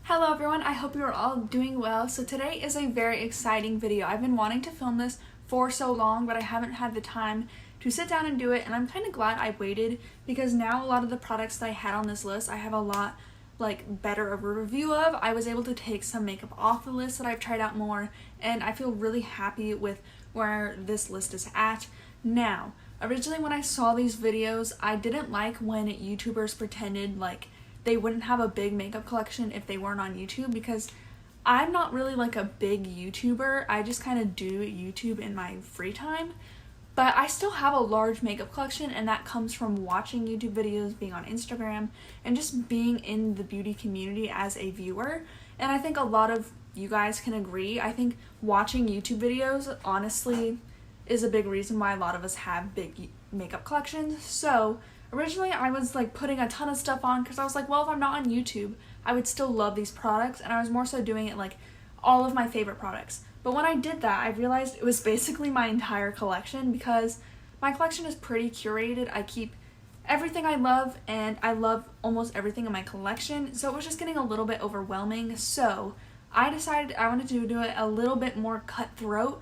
Hello everyone, I hope you're all doing well. So today is a very exciting video. I've been wanting to film this for so long, but I haven't had the time to sit down and do it, and I'm kind of glad I waited because now a lot of the products that I had on this list, I have a lot better of a review of. I was able to take some makeup off the list that I've tried out more, and I feel really happy with where this list is at. Now, originally when I saw these videos, I didn't like when YouTubers pretended they wouldn't have a big makeup collection if they weren't on YouTube, because I'm not really a big YouTuber. I just kind of do YouTube in my free time, but I still have a large makeup collection, and that comes from watching YouTube videos, being on Instagram, and just being in the beauty community as a viewer. And I think a lot of you guys can agree. I think watching YouTube videos honestly is a big reason why a lot of us have big makeup collections. So originally I was putting a ton of stuff on because I was well, if I'm not on YouTube, I would still love these products, and I was more so doing it all of my favorite products. But when I did that, I realized it was basically my entire collection, because my collection is pretty curated. I keep everything I love, and I love almost everything in my collection, so it was just getting a little bit overwhelming. So I decided I wanted to do it a little bit more cutthroat,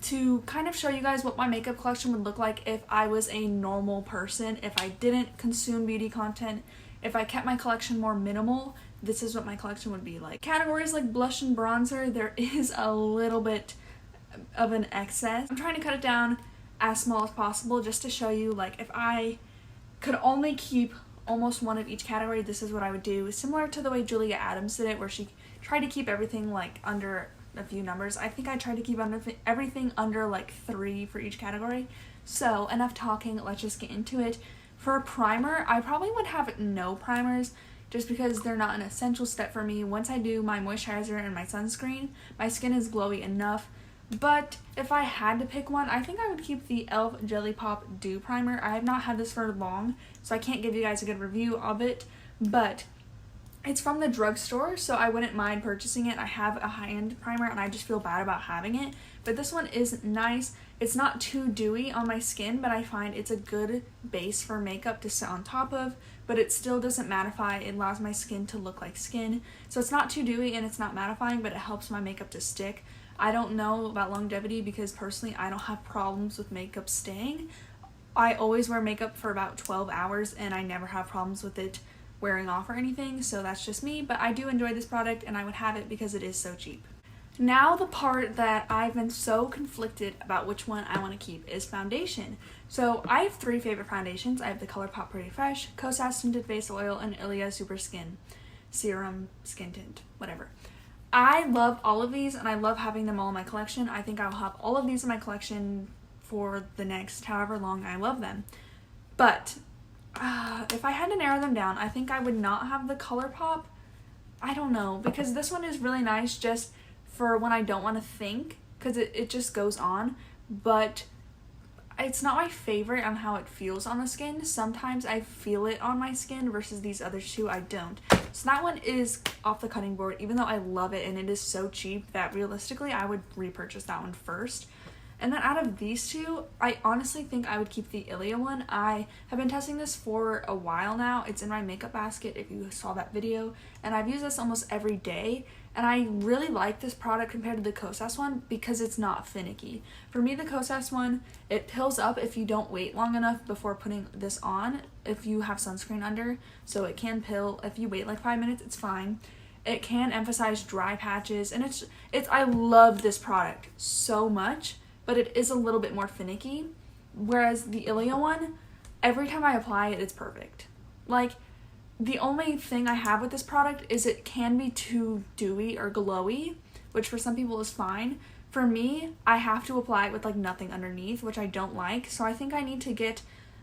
to kind of show you guys what my makeup collection would look like if I was a normal person, if I didn't consume beauty content, if I kept my collection more minimal. This is what my collection would be like. Categories like blush and bronzer, there is a little bit of an excess. I'm trying to cut it down as small as possible just to show you if I could only keep almost one of each category, this is what I would do. Similar to the way Julia Adams did it, where she tried to keep everything under a few numbers. I think I tried to keep everything under 3 for each category. So enough talking, let's just get into it. For a primer, I probably would have no primers just because they're not an essential step for me. Once I do my moisturizer and my sunscreen, my skin is glowy enough. But if I had to pick one, I think I would keep the e.l.f. Jelly Pop Dew Primer. I have not had this for long, so I can't give you guys a good review of it, but it's from the drugstore, so I wouldn't mind purchasing it. I have a high-end primer, and I just feel bad about having it. But this one is nice. It's not too dewy on my skin, but I find it's a good base for makeup to sit on top of, but it still doesn't mattify. It allows my skin to look like skin. So it's not too dewy and it's not mattifying, but it helps my makeup to stick. I don't know about longevity because personally I don't have problems with makeup staying. I always wear makeup for about 12 hours and I never have problems with it wearing off or anything, so that's just me. But I do enjoy this product and I would have it because it is so cheap. Now the part that I've been so conflicted about which one I want to keep is foundation. So I have 3 favorite foundations. I have the ColourPop Pretty Fresh, Kosas Tinted Face Oil, and Ilia Super Skin Serum Skin Tint, whatever. I love all of these and I love having them all in my collection. I think I'll have all of these in my collection for the next however long I love them. But if I had to narrow them down, I think I would not have the ColourPop. I don't know, because this one is really nice just for when I don't want to think, because it just goes on, but it's not my favorite on how it feels on the skin. Sometimes I feel it on my skin versus these other two I don't. So that one is off the cutting board, even though I love it and it is so cheap that realistically I would repurchase that one first. And then out of these two, I honestly think I would keep the Ilia one. I have been testing this for a while now. It's in my makeup basket if you saw that video, and I've used this almost every day. And I really like this product compared to the Kosas one because it's not finicky. For me, the Kosas one, it pills up if you don't wait long enough before putting this on, if you have sunscreen under. So it can pill. If you wait 5 minutes, it's fine. It can emphasize dry patches, and I love this product so much, but it is a little bit more finicky. Whereas the Ilia one, every time I apply it, it's perfect. The only thing I have with this product is it can be too dewy or glowy, which for some people is fine. For me, I have to apply it with nothing underneath, which I don't like. So I think I need to get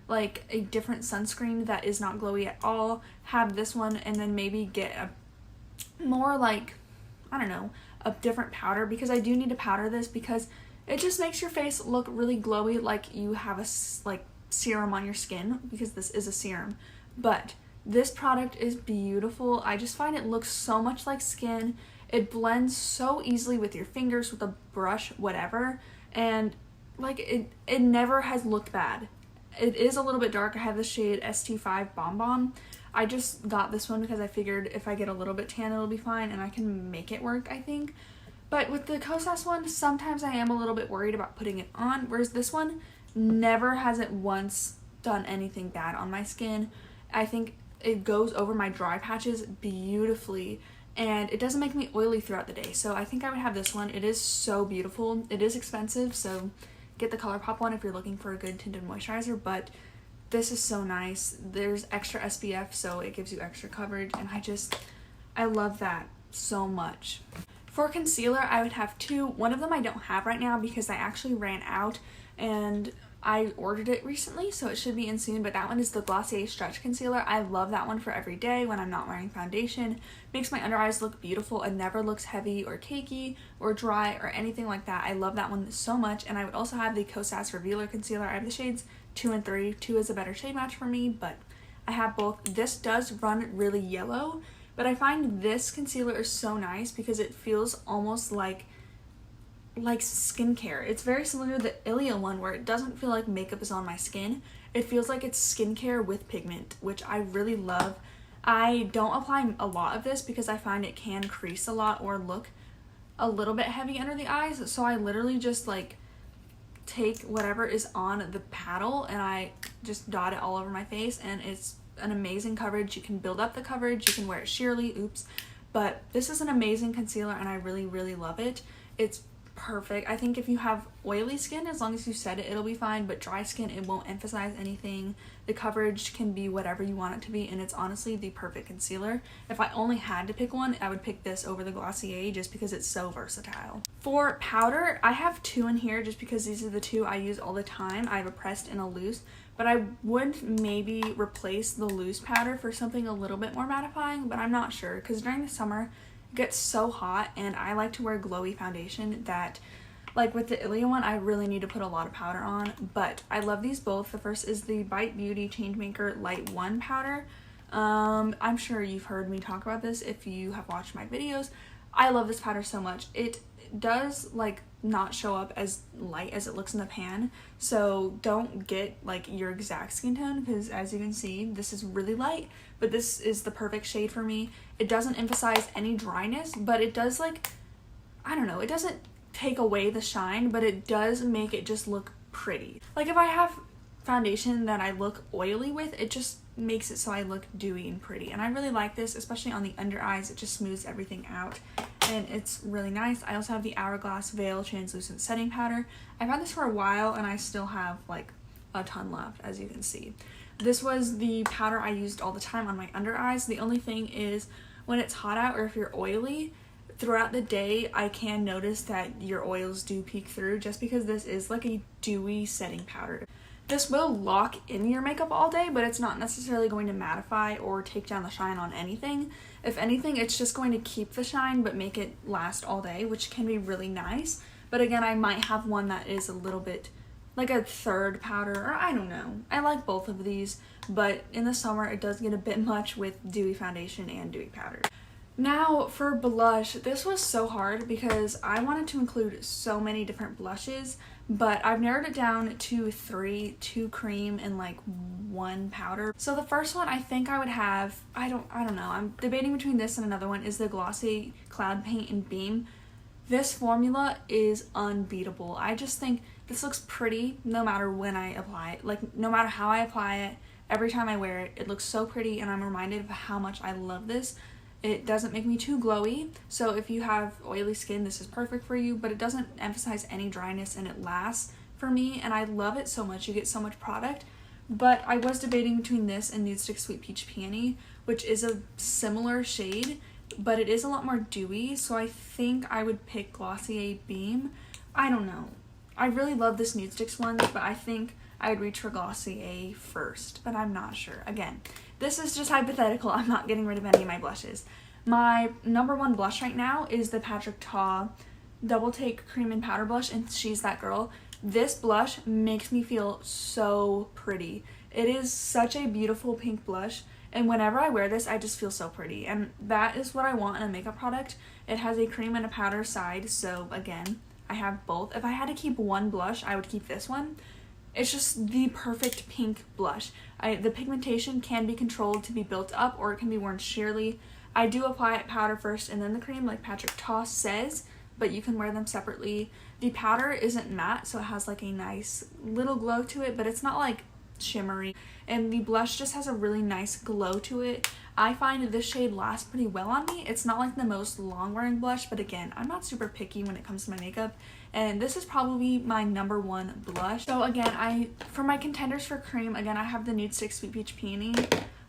a different sunscreen that is not glowy at all, have this one, and then maybe get a more I don't know, a different powder, because I do need to powder this because it just makes your face look really glowy, like you have a serum on your skin, because this is a serum. But this product is beautiful. I just find it looks so much like skin. It blends so easily with your fingers, with a brush, whatever. And it never has looked bad. It is a little bit dark. I have the shade ST5 Bomb Bomb. I just got this one because I figured if I get a little bit tan, it'll be fine, and I can make it work, I think. But with the Kosas one, sometimes I am a little bit worried about putting it on, whereas this one never has it once done anything bad on my skin. I think it goes over my dry patches beautifully, and it doesn't make me oily throughout the day. So I think I would have this one. It is so beautiful. It is expensive, so get the ColourPop one if you're looking for a good tinted moisturizer, but this is so nice. There's extra SPF, so it gives you extra coverage, and I love that so much. For concealer, I would have two. One of them I don't have right now because I actually ran out, and I ordered it recently, so it should be in soon, but that one is the Glossier Stretch Concealer. I love that one for every day when I'm not wearing foundation. Makes my under eyes look beautiful and never looks heavy or cakey or dry or anything like that. I love that one so much, and I would also have the Kosas Revealer Concealer. I have the shades 2 and 3. 2 is a better shade match for me, but I have both. This does run really yellow, but I find this concealer is so nice because it feels almost like skincare. It's very similar to the Ilia one where it doesn't feel like makeup is on my skin. It feels like it's skincare with pigment, which I really love. I don't apply a lot of this because I find it can crease a lot or look a little bit heavy under the eyes, so I literally just like take whatever is on the paddle and I just dot it all over my face, and it's an amazing coverage. You can build up the coverage, you can wear it sheerly, but this is an amazing concealer and I really, really love it. It's perfect. I think if you have oily skin, as long as you set it, it'll be fine, but dry skin, it won't emphasize anything. The coverage can be whatever you want it to be, and it's honestly the perfect concealer. If I only had to pick one, I would pick this over the Glossier just because it's so versatile. For powder, I have two in here just because these are the two I use all the time. I have a pressed and a loose, but I would maybe replace the loose powder for something a little bit more mattifying, but I'm not sure because during the summer it gets so hot and I like to wear glowy foundation that, like with the Ilia one, I really need to put a lot of powder on, but I love these both. The first is the Bite Beauty Changemaker Light 1 powder. I'm sure you've heard me talk about this if you have watched my videos. I love this powder so much. It does like not show up as light as it looks in the pan, so don't get like your exact skin tone because as you can see, this is really light, but this is the perfect shade for me. It doesn't emphasize any dryness, but it does, like, I don't know, it doesn't take away the shine, but it does make it just look pretty. Like if I have foundation that I look oily with, it just makes it so I look dewy and pretty, and I really like this, especially on the under eyes. It just smooths everything out and it's really nice. I also have the Hourglass Veil Translucent Setting Powder. I've had this for a while and I still have like a ton left, as you can see. This was the powder I used all the time on my under eyes. The only thing is when it's hot out or if you're oily, throughout the day I can notice that your oils do peek through just because this is like a dewy setting powder. This will lock in your makeup all day, but it's not necessarily going to mattify or take down the shine on anything. If anything, it's just going to keep the shine but make it last all day, which can be really nice. But again, I might have one that is a little bit like a third powder, or I don't know. I like both of these, but in the summer it does get a bit much with dewy foundation and dewy powder. Now for blush, this was so hard because I wanted to include so many different blushes, but I've narrowed it down to 3, 2 cream and like 1 powder. So the first one I think I would have, I don't know, I'm debating between this and another one, is the Glossy Cloud Paint in Beam. This formula is unbeatable. I just think this looks pretty no matter when I apply it. Like no matter how I apply it, every time I wear it, it looks so pretty and I'm reminded of how much I love this. It doesn't make me too glowy, so if you have oily skin, this is perfect for you, but it doesn't emphasize any dryness and it lasts for me, and I love it so much. You get so much product, but I was debating between this and Nude Stick Sweet Peach Peony, which is a similar shade, but it is a lot more dewy, so I think I would pick Glossier Beam. I don't know. I really love this Nude Sticks one, but I think I would reach for Glossier first, but I'm not sure. Again, this is just hypothetical. I'm not getting rid of any of my blushes. My number 1 blush right now is the Patrick Ta Double Take Cream and Powder Blush, and She's That Girl. This blush makes me feel so pretty. It is such a beautiful pink blush, and whenever I wear this, I just feel so pretty, and that is what I want in a makeup product. It has a cream and a powder side, so again, I have both. If I had to keep one blush, I would keep this one. It's just the perfect pink blush. The pigmentation can be controlled to be built up, or it can be worn sheerly. I do apply powder first and then the cream like Patrick Ta says, but you can wear them separately. The powder isn't matte, so it has like a nice little glow to it, but it's not like shimmery. And the blush just has a really nice glow to it. I find this shade lasts pretty well on me. It's not like the most long wearing blush, but again, I'm not super picky when it comes to my makeup. And this is probably my #1 blush. So again, for my contenders for cream, again, I have the Nude Stick Sweet Peach Peony,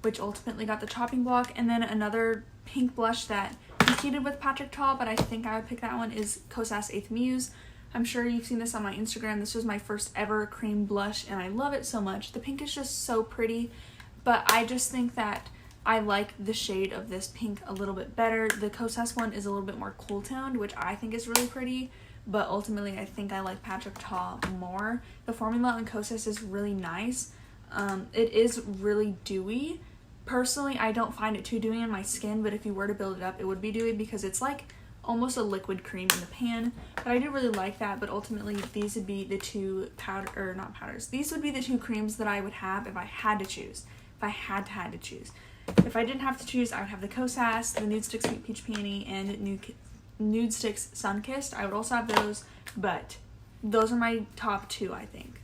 which ultimately got the chopping block. And then another pink blush that competed with Patrick Ta, but I think I would pick that one, is Kosas 8th Muse. I'm sure you've seen this on my Instagram. This was my first ever cream blush, and I love it so much. The pink is just so pretty, but I just think that I like the shade of this pink a little bit better. The Kosas one is a little bit more cool toned, which I think is really pretty, but ultimately I think I like Patrick Ta more. The formula on Kosas is really nice. It is really dewy. Personally, I don't find it too dewy on my skin, but if you were to build it up, it would be dewy because it's like almost a liquid cream in the pan. But I do really like that, but ultimately these would be the two these would be the two creams that I would have if I had to choose. If I had to choose. If I didn't have to choose, I would have the Kosas, the Nude Stick Sweet Peach Peony, and Nude Sticks Sunkissed. I would also have those, but those are my top two, I think.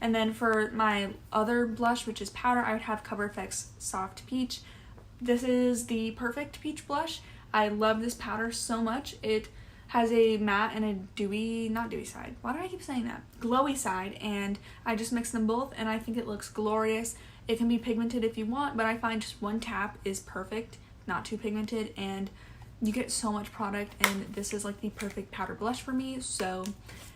And then for my other blush, which is powder, I would have Cover FX Soft Peach. This is the perfect peach blush. I love this powder so much. It has a matte and a not dewy side. Why do I keep saying that? Glowy side, and I just mix them both, and I think it looks glorious. It can be pigmented if you want, but I find just one tap is perfect, not too pigmented, and you get so much product, and this is like the perfect powder blush for me. So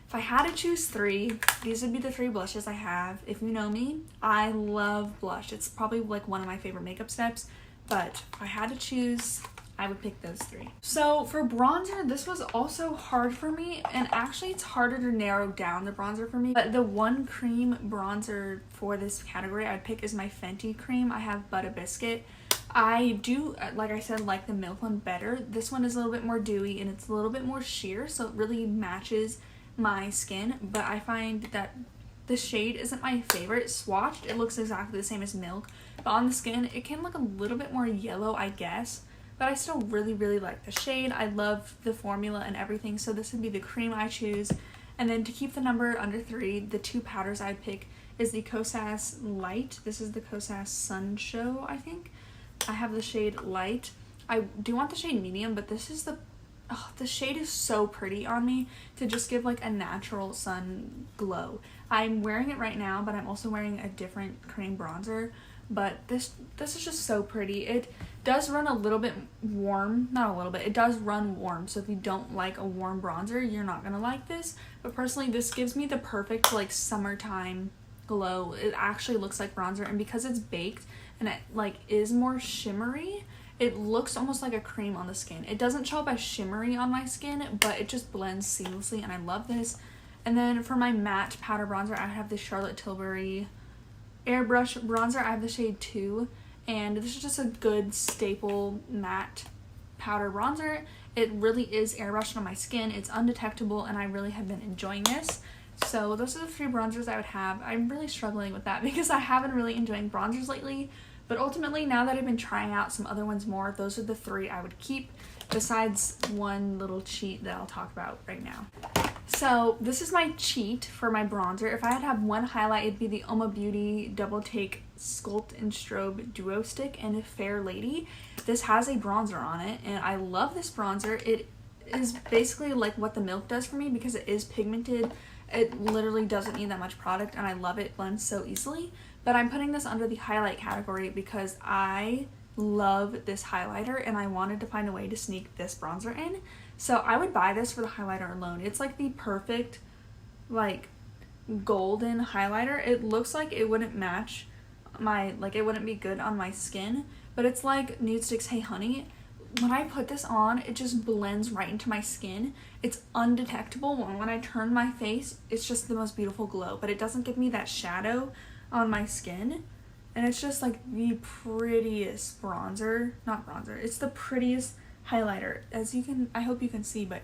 if I had to choose three, these would be the three blushes I have. If you know me, I love blush. It's probably like one of my favorite makeup steps, but if I had to choose, I would pick those three. So for bronzer, this was also hard for me, and actually it's harder to narrow down the bronzer for me. But the one cream bronzer for this category I'd pick is my Fenty cream. I have Butter Biscuit. I do, like I said, like the Milk one better. This one is a little bit more dewy and it's a little bit more sheer, so it really matches my skin. But I find that the shade isn't my favorite. Swatched, it looks exactly the same as Milk, but on the skin, it can look a little bit more yellow, I guess. But I still really like the shade. I love the formula and everything, so this would be the cream I choose. And then to keep the number under 3, the two powders I'd pick is the Kosas Light. This is the Kosas Sun Show, I think. I have the shade Light. I do want the shade Medium, but this is the shade is so pretty on me to just give like a natural sun glow. I'm wearing it right now, but I'm also wearing a different cream bronzer. But this is just so pretty. It does run a little bit warm, not a little bit, it does run warm, so if you don't like a warm bronzer, you're not gonna like this. But personally, this gives me the perfect like summertime glow. It actually looks like bronzer, and because it's baked and it like is more shimmery, it looks almost like a cream on the skin. It doesn't show up as shimmery on my skin, but it just blends seamlessly, and I love this. And then for my matte powder bronzer, I have the Charlotte Tilbury Airbrush bronzer. I have the shade 2, and this is just a good staple matte powder bronzer. It really is airbrushed on my skin. It's undetectable, and I really have been enjoying this. So those are the 3 bronzers I would have. I'm really struggling with that because I haven't really enjoying bronzers lately, but ultimately now that I've been trying out some other ones more, those are the 3 I would keep, besides one little cheat that I'll talk about right now. So this is my cheat for my bronzer. If I had to have one highlight, it'd be the Oma Beauty Double Take Sculpt and Strobe Duo Stick in Fair Lady. This has a bronzer on it, and I love this bronzer. It is basically like what the Milk does for me because it is pigmented. It literally doesn't need that much product, and I love it. It blends so easily. But I'm putting this under the highlight category because I love this highlighter, and I wanted to find a way to sneak this bronzer in. So I would buy this for the highlighter alone. It's like the perfect like golden highlighter. It looks like it wouldn't match my, like it wouldn't be good on my skin, but it's like Nude Sticks Hey Honey. When I put this on, it just blends right into my skin. It's undetectable. When I turn my face, it's just the most beautiful glow, but it doesn't give me that shadow on my skin. And it's just like the prettiest bronzer, not bronzer, it's the prettiest highlighter, as you can, I hope you can see, but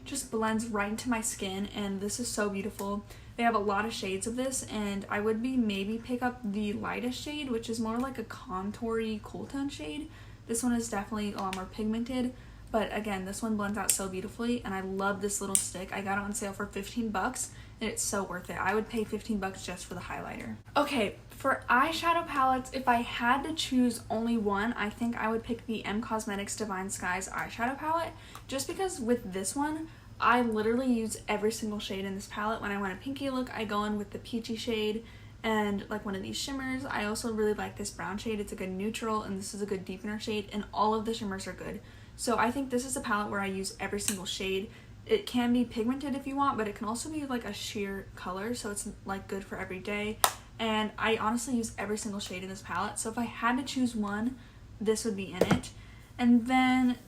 just blends right into my skin, and this is so beautiful. They have a lot of shades of this, and I would maybe pick up the lightest shade, which is more like a contoury cool tone shade. This one is definitely a lot more pigmented, but again, this one blends out so beautifully, and I love this little stick. I got it on sale for 15 bucks, and it's so worth it. I would pay 15 bucks just for the highlighter. Okay, for eyeshadow palettes, if I had to choose only one, I think I would pick the M Cosmetics Divine Skies eyeshadow palette, just because with this one, I literally use every single shade in this palette. When I want a pinky look, I go in with the peachy shade and like one of these shimmers. I also really like this brown shade. It's a good neutral, and this is a good deepener shade, and all of the shimmers are good. So I think this is a palette where I use every single shade. It can be pigmented if you want, but it can also be like a sheer color, so it's like good for every day. And I honestly use every single shade in this palette, so if I had to choose one, this would be in it. And then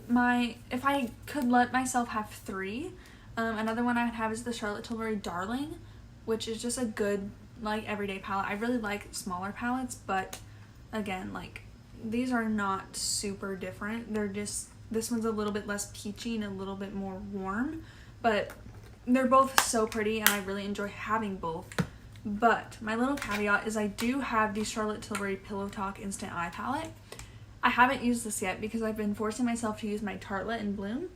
if I could let myself have three, another one I would have is the Charlotte Tilbury Darling, which is just a good like everyday palette. I really like smaller palettes, but again, like these are not super different. They're just, this one's a little bit less peachy and a little bit more warm, but they're both so pretty, and I really enjoy having both. But my little caveat is I do have the Charlotte Tilbury Pillow Talk Instant Eye Palette. I haven't used this yet because I've been forcing myself to use my Tartelette in Bloom,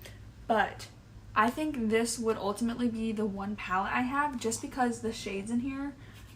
but I think this would ultimately be the one palette I have, just because the shades in here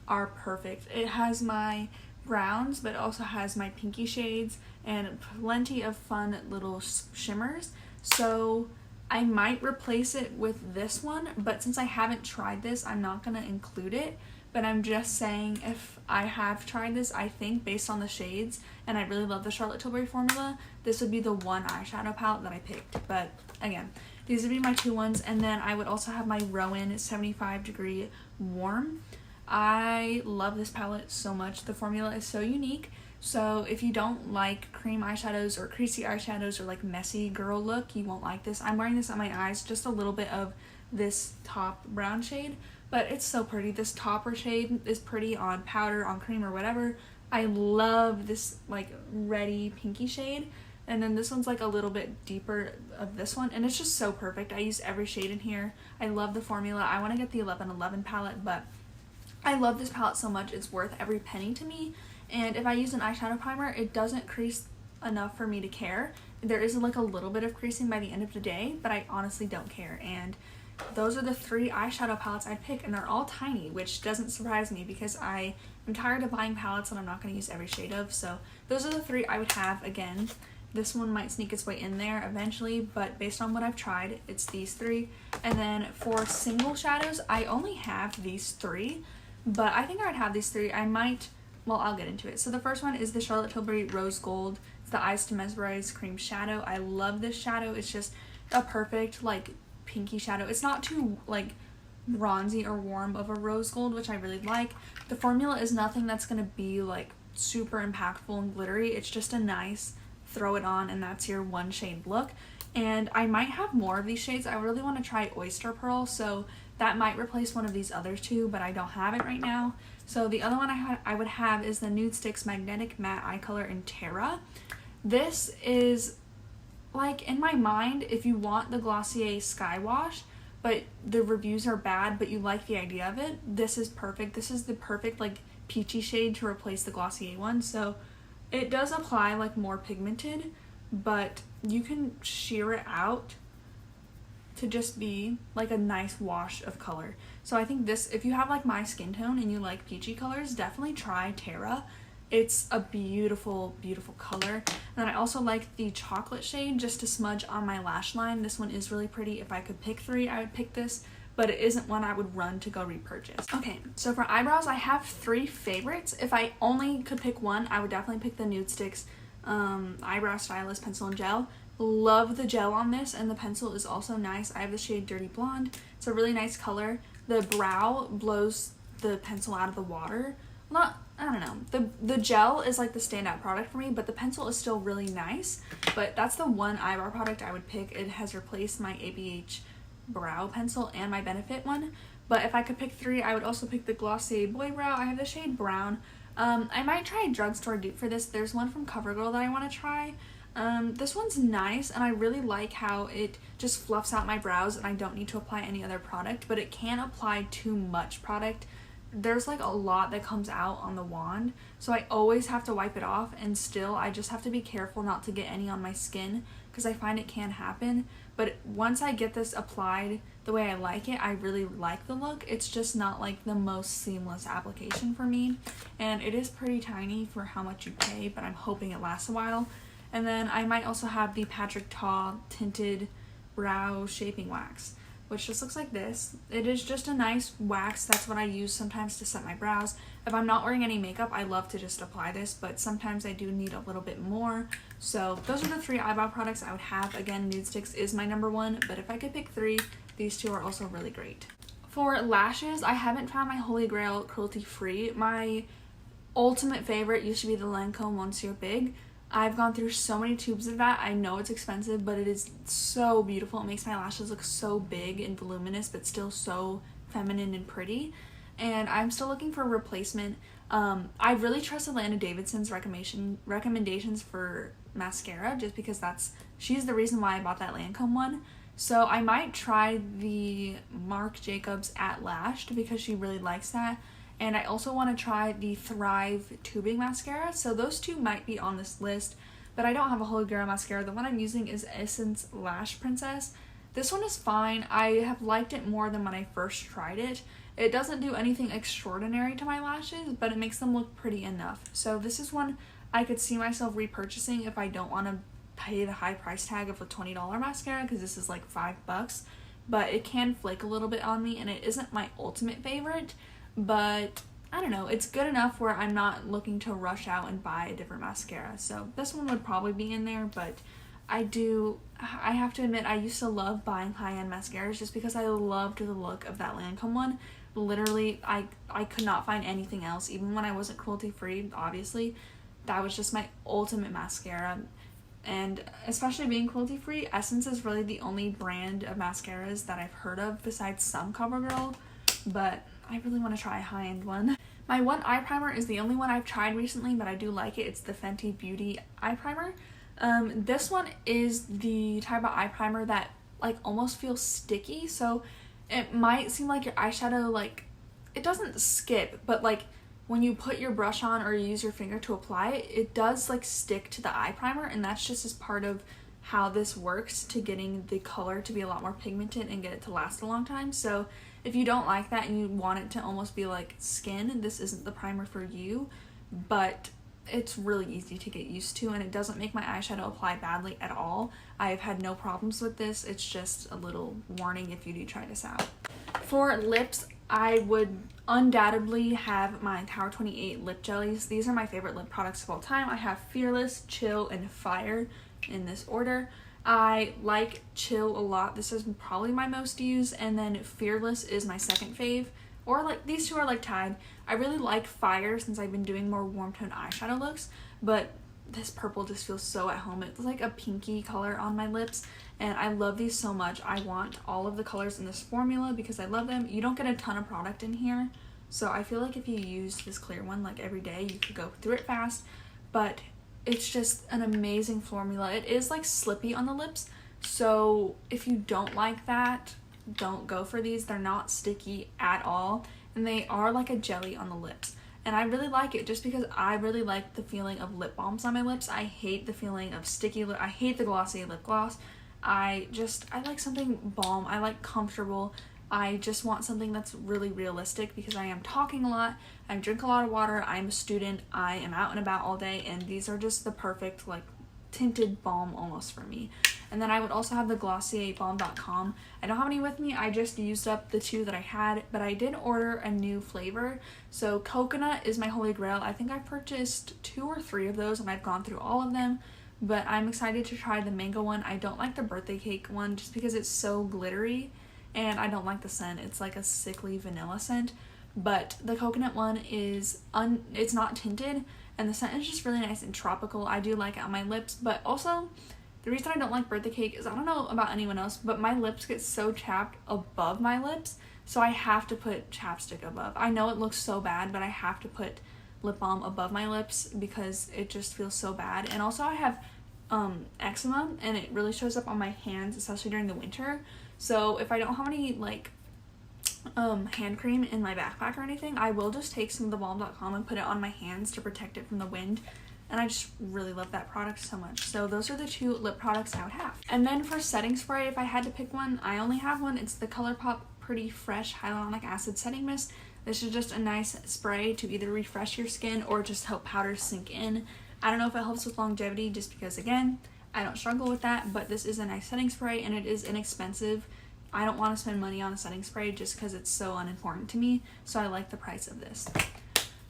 are perfect. It has my browns, but it also has my pinky shades and plenty of fun little shimmers. So I might replace it with this one, but since I haven't tried this, I'm not going to include it. But I'm just saying, if I have tried this, I think based on the shades, and I really love the Charlotte Tilbury formula, this would be the one eyeshadow palette that I picked. But again, these would be my two ones, and then I would also have my Rowan 75 Degree Warm. I love this palette so much. The formula is so unique. So if you don't like cream eyeshadows or creasy eyeshadows or like messy girl look, you won't like this. I'm wearing this on my eyes, just a little bit of this top brown shade, but it's so pretty. This topper shade is pretty on powder, on cream, or whatever. I love this like reddy pinky shade, and then this one's like a little bit deeper of this one, and it's just so perfect. I use every shade in here. I love the formula. I want to get the 1111 palette, but I love this palette so much, it's worth every penny to me. And if I use an eyeshadow primer, it doesn't crease enough for me to care. There is like a little bit of creasing by the end of the day, but I honestly don't care. And those are the three eyeshadow palettes I'd pick, and they're all tiny, which doesn't surprise me because I am tired of buying palettes that I'm not going to use every shade of. So those are the three I would have. Again, this one might sneak its way in there eventually, but based on what I've tried, it's these three. And then for single shadows, I only have these three, but I think I would have these three. I might, well, I'll get into it. So the first one is the Charlotte Tilbury Rose Gold. It's the Eyes to Mesmerize Cream Shadow. I love this shadow. It's just a perfect like pinky shadow. It's not too like bronzy or warm of a rose gold, which I really like. The formula is nothing that's going to be like super impactful and glittery. It's just a nice throw it on and that's your one shade look. And I might have more of these shades. I really want to try Oyster Pearl, so that might replace one of these other two, but I don't have it right now. So the other one I would have is the Nude Sticks Magnetic Matte Eye Color in Terra. This is like, in my mind, if you want the Glossier Sky Wash, but the reviews are bad, but you like the idea of it, this is perfect. This is the perfect like peachy shade to replace the Glossier one. So it does apply like more pigmented, but you can sheer it out to just be like a nice wash of color. So I think this, if you have like my skin tone and you like peachy colors, definitely try Terra. It's a beautiful, beautiful color. And then I also like the chocolate shade just to smudge on my lash line. This one is really pretty. If I could pick three, I would pick this, but it isn't one I would run to go repurchase. Okay, so for eyebrows, I have three favorites. If I only could pick one, I would definitely pick the Nude Sticks Eyebrow Stylist Pencil and Gel. Love the gel on this, and the pencil is also nice. I have the shade Dirty Blonde. It's a really nice color. The brow blows the pencil out of the water. I don't know. The gel is like the standout product for me, but the pencil is still really nice. But that's the one eyebrow product I would pick. It has replaced my ABH brow pencil and my Benefit one. But if I could pick three, I would also pick the Glossier Boy Brow. I have the shade Brown. I might try a drugstore dupe for this. There's one from CoverGirl that I want to try. This one's nice, and I really like how it just fluffs out my brows and I don't need to apply any other product, but it can apply too much product. There's like a lot that comes out on the wand, so I always have to wipe it off, and still I just have to be careful not to get any on my skin because I find it can happen. But once I get this applied the way I like it, I really like the look. It's just not like the most seamless application for me, and it is pretty tiny for how much you pay, but I'm hoping it lasts a while. And then I might also have the Patrick Ta Tinted Brow Shaping Wax, which just looks like this. It is just a nice wax. That's what I use sometimes to set my brows. If I'm not wearing any makeup, I love to just apply this, but sometimes I do need a little bit more. So those are the 3 eyebrow products I would have. Again, Nude Sticks is my number 1, but if I could pick 3, these 2 are also really great. For lashes, I haven't found my holy grail cruelty-free. My ultimate favorite used to be the Lancome Monsieur Big. I've gone through so many tubes of that. I know it's expensive, but it is so beautiful. It makes my lashes look so big and voluminous, but still so feminine and pretty. And I'm still looking for a replacement. I really trust Alana Davidson's recommendations for mascara, just because she's the reason why I bought that Lancome one. So I might try the Marc Jacobs At Lashed because she really likes that. And I also want to try the Thrive tubing mascara. So those 2 might be on this list, but I don't have a holy grail mascara. The one I'm using is Essence Lash Princess. This one is fine. I have liked it more than when I first tried it. It doesn't do anything extraordinary to my lashes, but it makes them look pretty enough. So this is one I could see myself repurchasing if I don't want to pay the high price tag of a $20 mascara, because this is like $5. But it can flake a little bit on me, and it isn't my ultimate favorite. But I don't know, it's good enough where I'm not looking to rush out and buy a different mascara. So this one would probably be in there, but I have to admit I used to love buying high-end mascaras just because I loved the look of that Lancome one. Literally, I could not find anything else, even when I wasn't cruelty-free, obviously. That was just my ultimate mascara. And especially being cruelty-free, Essence is really the only brand of mascaras that I've heard of besides some CoverGirl, but I really want to try a high-end one. My one eye primer is the only one I've tried recently, but I do like it. It's the Fenty Beauty eye primer. This one is the type of eye primer that like almost feels sticky, so it might seem like your eyeshadow, like, it doesn't skip, but like when you put your brush on or you use your finger to apply it, it does like stick to the eye primer, and that's just as part of how this works to getting the color to be a lot more pigmented and get it to last a long time. So if you don't like that and you want it to almost be like skin, this isn't the primer for you, but it's really easy to get used to, and it doesn't make my eyeshadow apply badly at all. I've had no problems with this. It's just a little warning if you do try this out. For lips, I would undoubtedly have my Tower 28 lip jellies. These are my favorite lip products of all time. I have Fearless, Chill, and Fire in this order. I like Chill a lot. This is probably my most used, and then Fearless is my second fave. Or like these 2 are like tied. I really like Fire since I've been doing more warm tone eyeshadow looks, but this purple just feels so at home. It's like a pinky color on my lips, and I love these so much. I want all of the colors in this formula because I love them. You don't get a ton of product in here, so I feel like if you use this clear one like every day, you could go through it fast, but it's just an amazing formula. It is like slippy on the lips, so if you don't like that, don't go for these. They're not sticky at all, and they are like a jelly on the lips, and I really like it just because I really like the feeling of lip balms on my lips. I hate the feeling of sticky lip. I hate the glossy lip gloss. I like something balm. I like comfortable. I just want something that's really realistic because I am talking a lot, I drink a lot of water, I'm a student, I am out and about all day, and these are just the perfect like tinted balm almost for me. And then I would also have the Glossier Balm.com. I don't have any with me. I just used up the 2 that I had, but I did order a new flavor. So coconut is my holy grail. I think I purchased 2 or 3 of those, and I've gone through all of them, but I'm excited to try the mango one. I don't like the birthday cake one just because it's so glittery, and I don't like the scent. It's like a sickly vanilla scent, but the coconut one is it's not tinted, and the scent is just really nice and tropical. I do like it on my lips, but also the reason I don't like birthday cake is I don't know about anyone else, but my lips get so chapped above my lips, so I have to put chapstick above. I know it looks so bad, but I have to put lip balm above my lips because it just feels so bad. And also I have eczema, and it really shows up on my hands, especially during the winter. So if I don't have any like hand cream in my backpack or anything, I will just take some of the balm.com and put it on my hands to protect it from the wind. And I just really love that product so much. So those are the 2 lip products I would have. And then for setting spray, if I had to pick one, I only have one. It's the ColourPop Pretty Fresh Hyaluronic Acid Setting Mist. This is just a nice spray to either refresh your skin or just help powders sink in. I don't know if it helps with longevity, just because, again, I don't struggle with that, but this is a nice setting spray and it is inexpensive. I don't want to spend money on a setting spray just because it's so unimportant to me, so I like the price of this.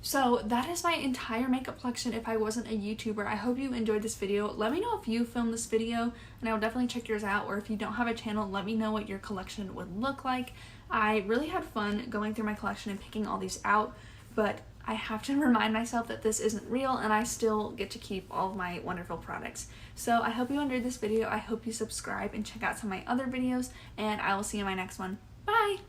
So that is my entire makeup collection if I wasn't a YouTuber. I hope you enjoyed this video. Let me know if you filmed this video, and I will definitely check yours out, or if you don't have a channel, let me know what your collection would look like. I really had fun going through my collection and picking all these out, but I have to remind myself that this isn't real and I still get to keep all of my wonderful products. So I hope you enjoyed this video. I hope you subscribe and check out some of my other videos, and I will see you in my next one. Bye!